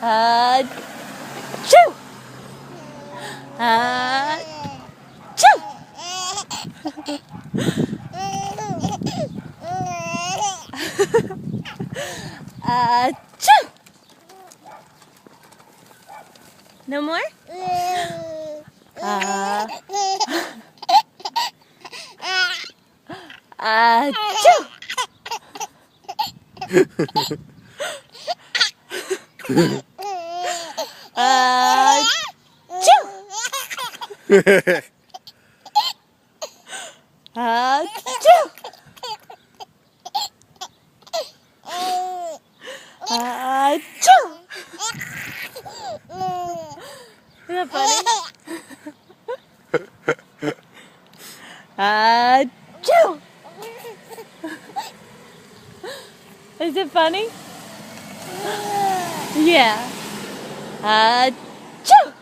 Achoo! Achoo! Achoo! No more? Achoo! Achoo! Achoo! Achoo! Isn't that funny? Achoo! Is it funny? Yeah. Achoo!